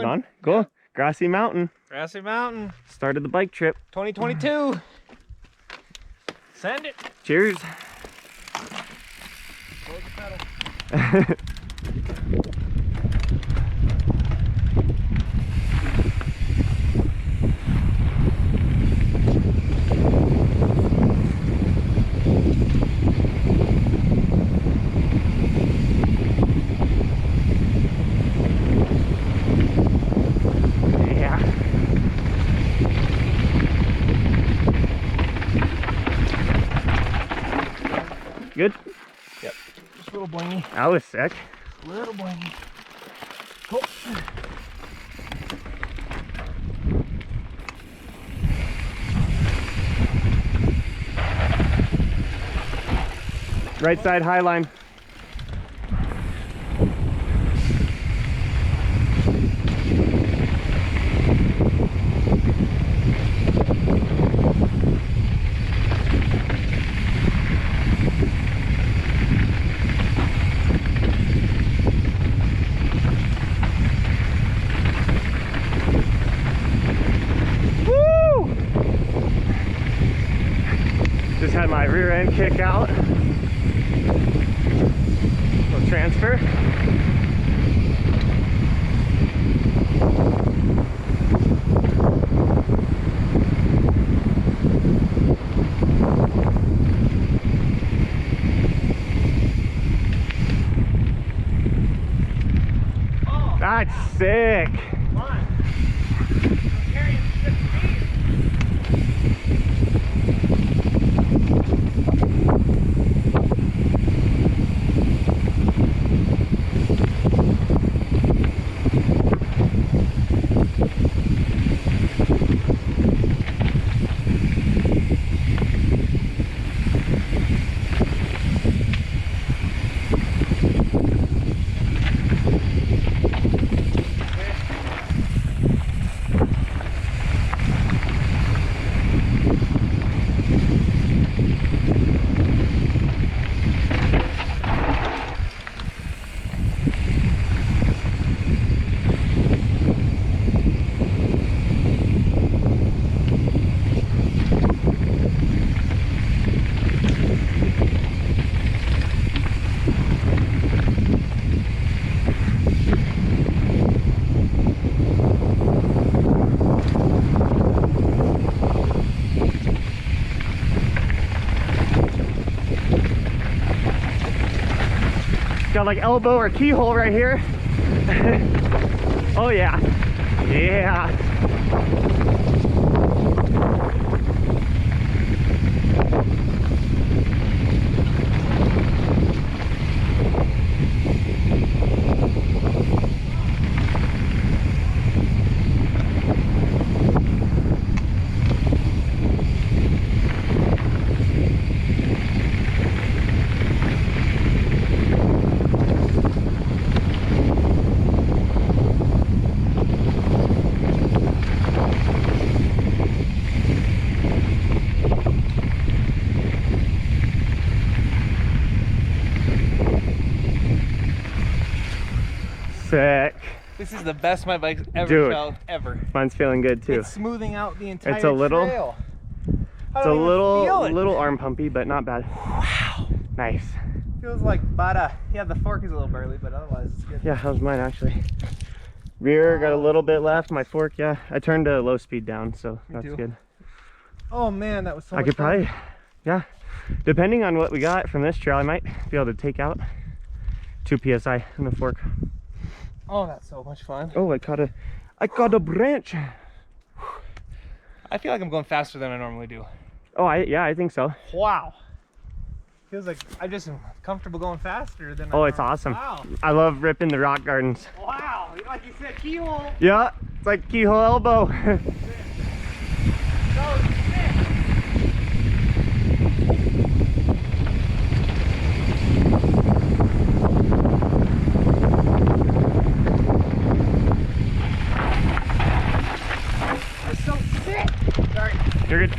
on. Cool. Yeah. Grassy Mountain. Grassy Mountain. Started the bike trip. 2022. Send it. Cheers. Close the pedal. Good? Yep. Just a little blingy. That was sick. Little blingy. Cool. Right side high line. Just had my rear end kick out. Little transfer. Oh, that's sick. Come on. I'm carrying 6 feet. Got like elbow or keyhole right here. Oh yeah. Yeah. Sick. This is the best my bike's ever felt, ever. Mine's feeling good too. It's smoothing out the entire it's a little, trail. It's a little arm pumpy, but not bad. Wow. Nice. Feels like bada. Yeah, the fork is a little burly, but otherwise it's good. Yeah, that was mine actually. Rear got a little bit left. My fork, yeah. I turned to low speed down, so that's good. Oh man, that was so much I could fun. probably, yeah. Depending on what we got from this trail, I might be able to take out 2 PSI in the fork. Oh, that's so much fun. Oh, I caught a branch. I feel like I'm going faster than I normally do. Oh, yeah, I think so. Wow. Feels like I just am comfortable going faster than Oh, it's awesome. Wow. I love ripping the rock gardens. Wow, like you said, keyhole. Yeah, it's like keyhole elbow. That was sick. That's so sick. Sorry. You're good.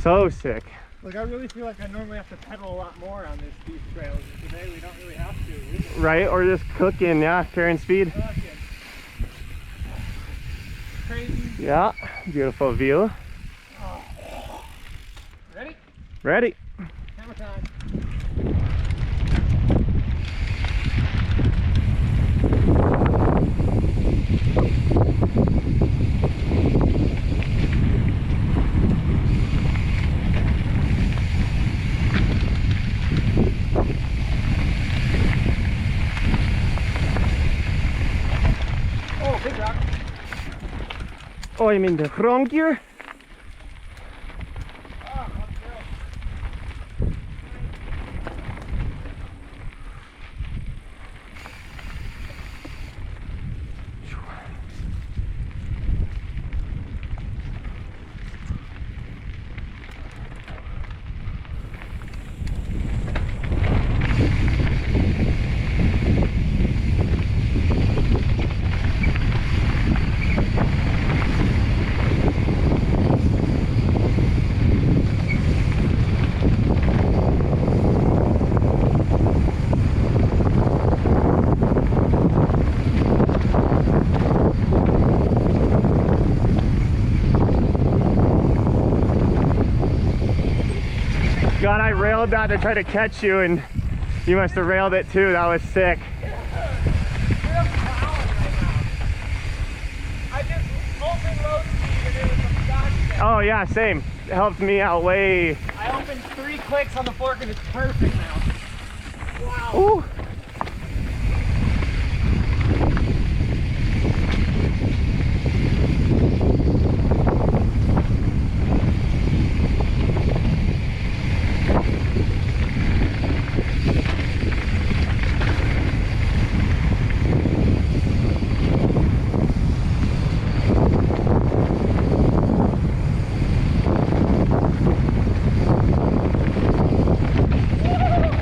So sick. Like, I really feel like I normally have to pedal a lot more on these trails. And today we don't really have to. Right? Or just cooking, yeah, carrying speed. Crazy. Yeah, beautiful view. Ready? Ready. Hammer time. Oh, big rock. Oh, you mean the wrong gear? God, I railed that to try to catch you, and you must have railed it too. That was sick. I just opened low speed and it was a godsend. Oh yeah, same. It helped me out way. I opened 3 clicks on the fork and it's perfect now. Wow. Ooh.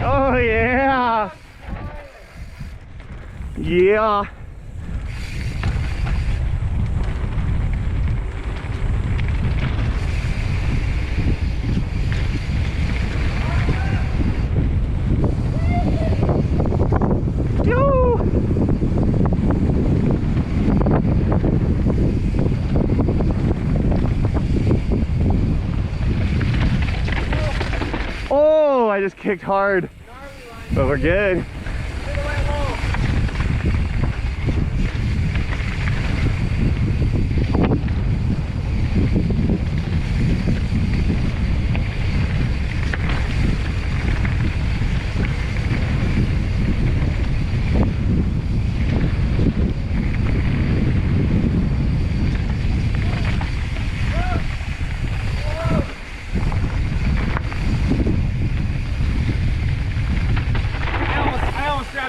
Oh yeah. Yeah. Yoo. Oh, I just kicked hard. But we're good.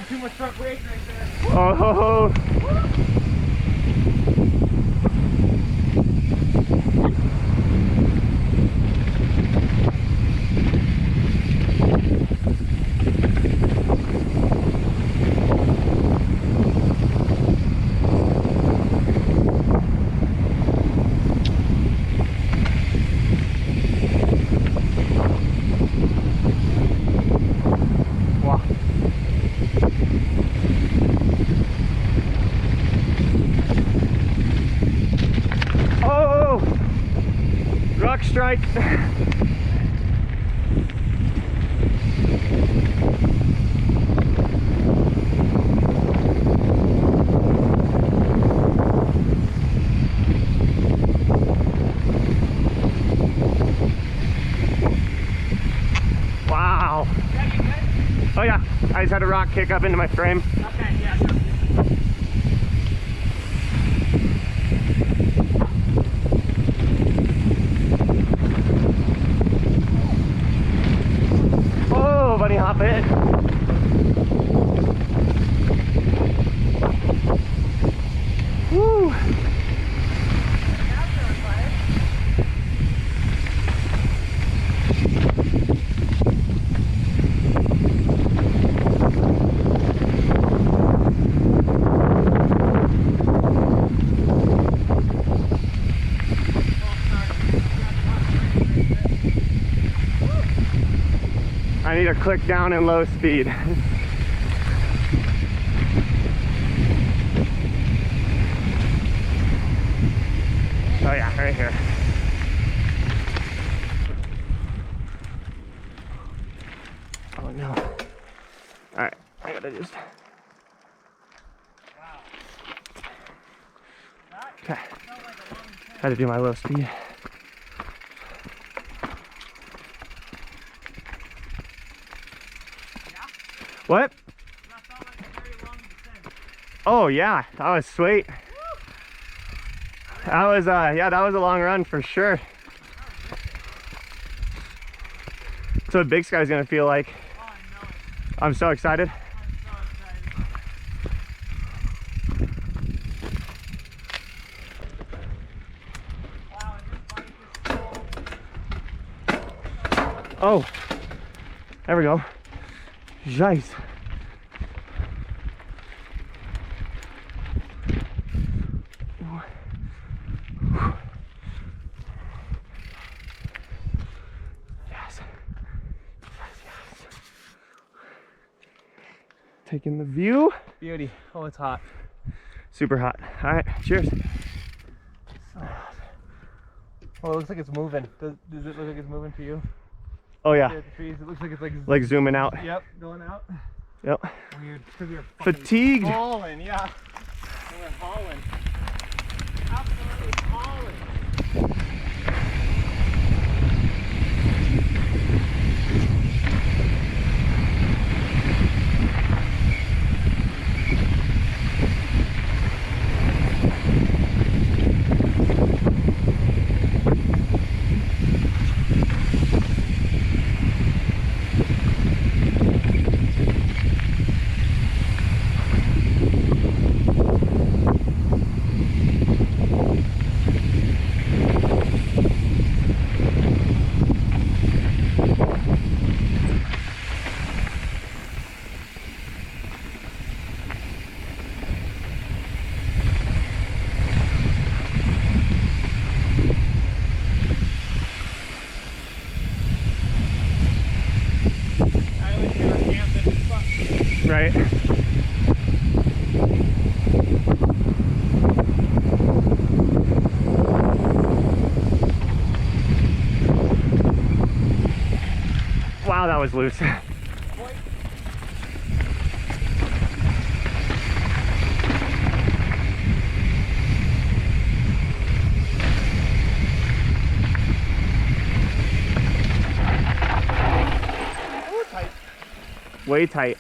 Too much front brake right there. Oh. Wow. Oh, rock strike. Wow. Oh yeah, I just had a rock kick up into my frame. Okay, yeah. Oh, bunny hop it. Woo. click down in low speed. Oh yeah, right here. Oh no. Alright, I gotta just... Okay. Had to do my low speed. What? Oh yeah, that was sweet. That was yeah, that was a long run for sure. That's what Big Sky's gonna feel like. Oh, I know it. I'm so excited. I'm so excited. Wow, and this bike is so... Oh, there we go. Jeez. Yes. Taking the view. Beauty. Oh, it's hot. Super hot. All right, cheers. Well, it looks like it's moving. Does it look like it's moving to you? Oh yeah, The trees. It looks like it's like zooming out. Yep, going out. Yep. Weird. Because we were Fatigued. hauling, yeah. We were hauling. Absolutely hauling. Right. Wow, that was loose. Ooh, tight. Way tight.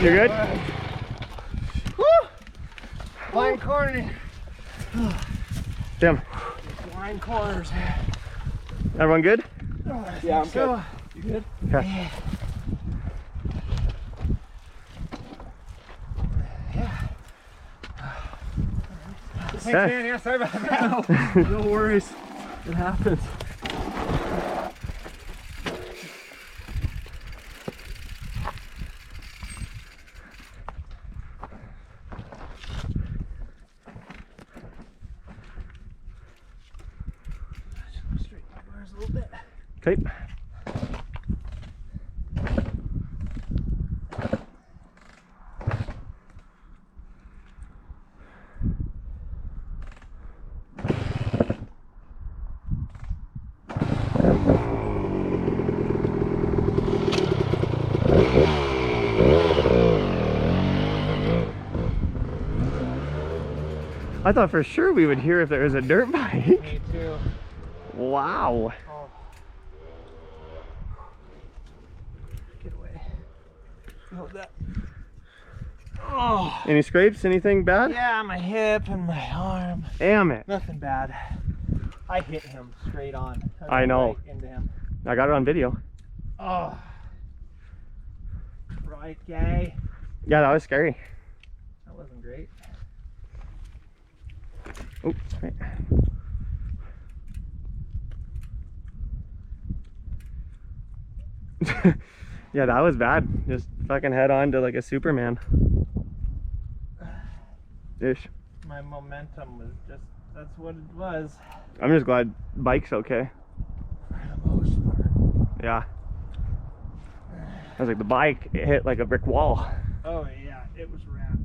You're good? Woo! Blind corner. Tim, Blind corners. everyone good? Yeah, I'm good. You good? Okay. Yeah. Thanks, Yeah. man. Yeah, sorry about that. No worries. It happens. Straighten my bars a little bit. Okay. I thought for sure we would hear if there was a dirt bike. Me too. Wow. Oh. Get away. Hold that. Oh. Any scrapes? Anything bad? Yeah, my hip and my arm. Damn it. Nothing bad. I hit him straight on. I know. Right into him. I got it on video. Oh. Right, gay. Yeah, that was scary. That wasn't great. Oh, right. Yeah, that was bad. Just fucking head on to like a Superman. Ish. My momentum was just, that's what it was. I'm just glad bike's okay. For the most part. Yeah. I was like, the bike, it hit like a brick wall. Oh yeah, it was wrapped.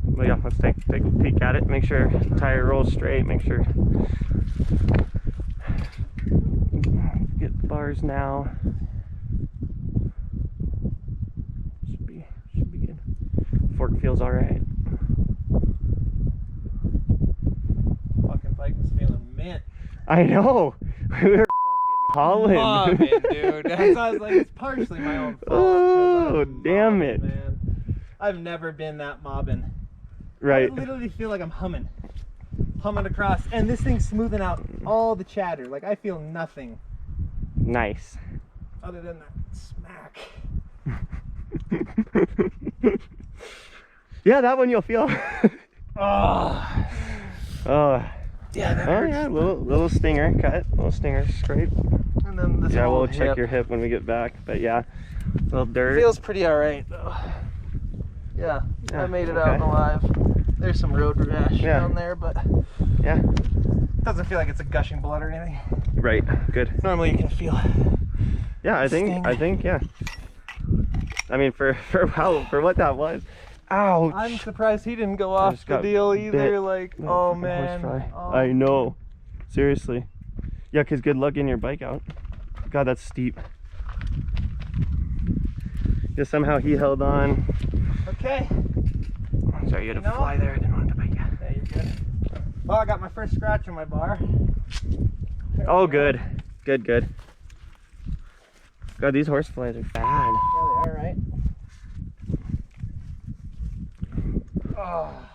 But yeah, let's take a peek at it. Make sure tire rolls straight. Make sure. Get the bars now. Should be good. Fork feels all right. Fucking bike was feeling mint. I know. We were fucking hauling. Mobbing, dude. That's why I was like, it's partially my own fault. Oh, damn mobbing, it. Man. I've never been that mobbing. Right. I literally feel like I'm humming across, and this thing's smoothing out all the chatter. Like, I feel nothing Nice. other than that smack. Yeah, that one you'll feel. Oh, Oh. yeah, that Oh hurts. yeah, little stinger cut, little stinger scrape. And then this Yeah, whole we'll check hip your hip when we get back. But yeah, little dirt. feels pretty alright though. Yeah, Yeah, I made it okay. out alive. There's some road rash Yeah. down there, but Yeah. doesn't feel like it's a gushing blood or anything. Right. Good. Normally you can feel Yeah, I think yeah. I mean, for what that was. Ouch. I'm surprised he didn't go I off just the got deal either. bit. Like, No, oh freaking man. horsefly. Oh. I know. Seriously. Yeah, cause good luck getting your bike out. God, that's steep. Just somehow he held on. Okay. Sorry, you had to You know? fly there. I didn't want to bite you. Yeah, you're good. Well, I got my first scratch on my bar. Oh, good. Good. God, these horseflies are bad. Yeah, they are, right? Oh.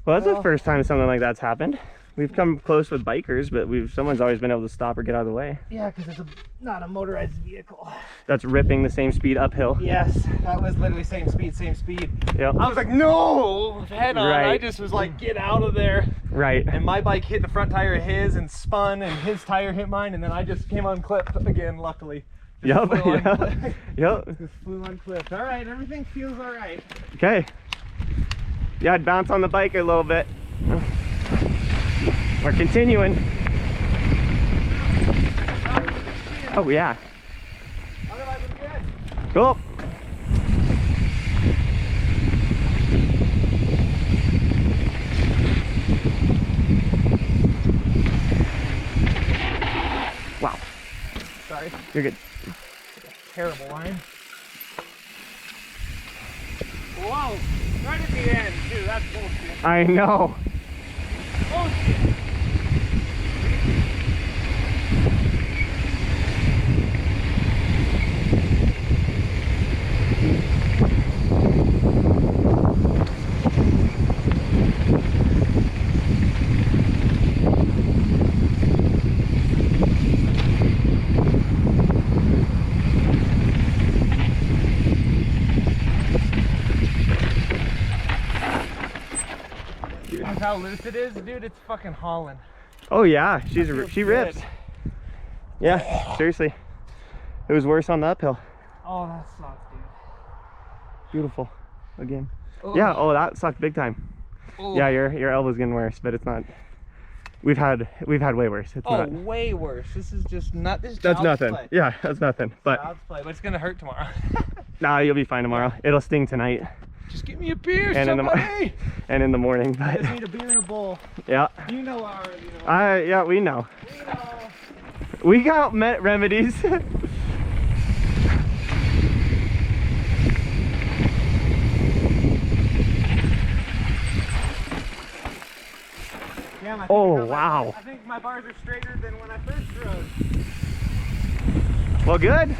Well, that's Well- the first time something like that's happened. We've come close with bikers, but someone's always been able to stop or get out of the way. Yeah, because it's not a motorized vehicle. That's ripping the same speed uphill. Yes, that was literally same speed. Yep. I was like, no, head on. I Right. just was like, get out of there. Right. And my bike hit the front tire of his and spun, and his tire hit mine, and then I just came unclipped again, luckily. Just Yep. flew Yep. unclipped. Yep. Just flew unclipped. All right, everything feels all right. Okay. Yeah, I'd bounce on the bike a little bit. We're continuing. Oh yeah. Otherwise, I'm good. Cool. Wow. Sorry. You're good. Terrible line. Whoa! Right at the end, too. That's bullshit. I know. Bullshit. Look how loose it is, dude. It's fucking hauling. Oh yeah, she feels rips. good. Yeah, seriously. It was worse on the uphill. Oh, that sucks, dude. Beautiful. Again. Oh. Yeah, oh that sucked big time. Oh. Yeah, your elbow's getting worse, but it's not. We've had way worse. It's Oh, not. way worse. This is just not. This is That's child's nothing. play. Yeah, that's nothing. But Child's play, but it's gonna hurt tomorrow. nah, you'll be fine tomorrow. It'll sting tonight Just give me a beer, and somebody. in the morning. I But just need a beer and a bowl. yeah, You know already. You know. yeah, we know. We know. We got remedies. Yeah, I think Oh, wow. I think my bars are straighter than when I first rode. Well, good.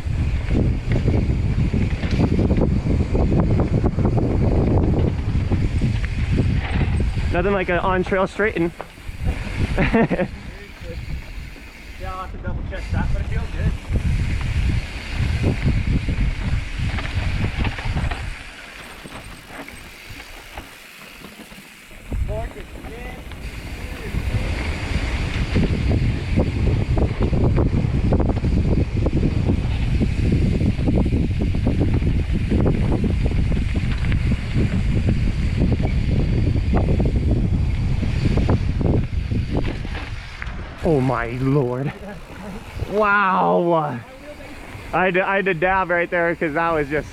Nothing like an on-trail straighten. Yeah, I'll have to double check that, but it feels good. Oh my lord. Wow. I had to dab right there because that was just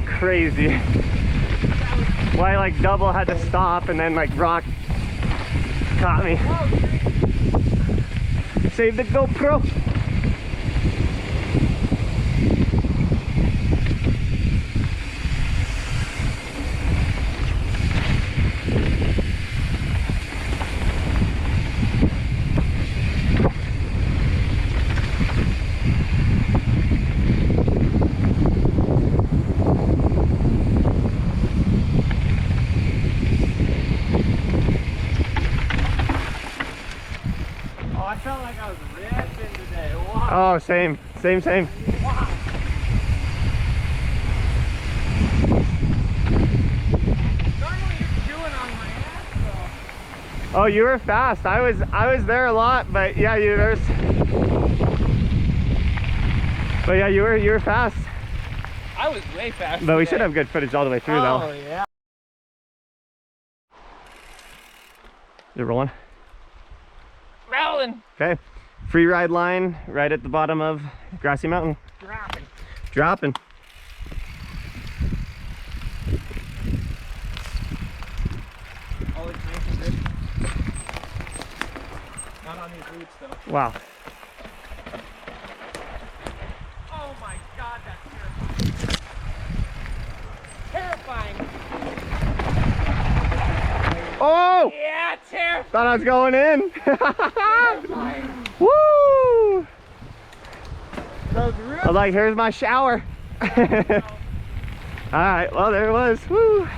crazy. Why like double had to stop and then like rock caught me. Save the GoPro. I felt like I was ripping today. Wow. Oh, same. Wow. Normally you're chewing on my ass though. Oh, you were fast. I was there a lot, but yeah, you were fast. I was way faster. But we should have good footage all the way through though. Oh yeah. Is it rolling? Rolling. Okay. Free ride line right at the bottom of Grassy Mountain. Dropping. Always nice and good. Not on these roots though. Wow. Oh my god, that's terrifying. Oh! Yeah, terrifying. Thought I was going in. Terrifying. Woo! Those roots. I was like, here's my shower. All right, well, there it was. Woo!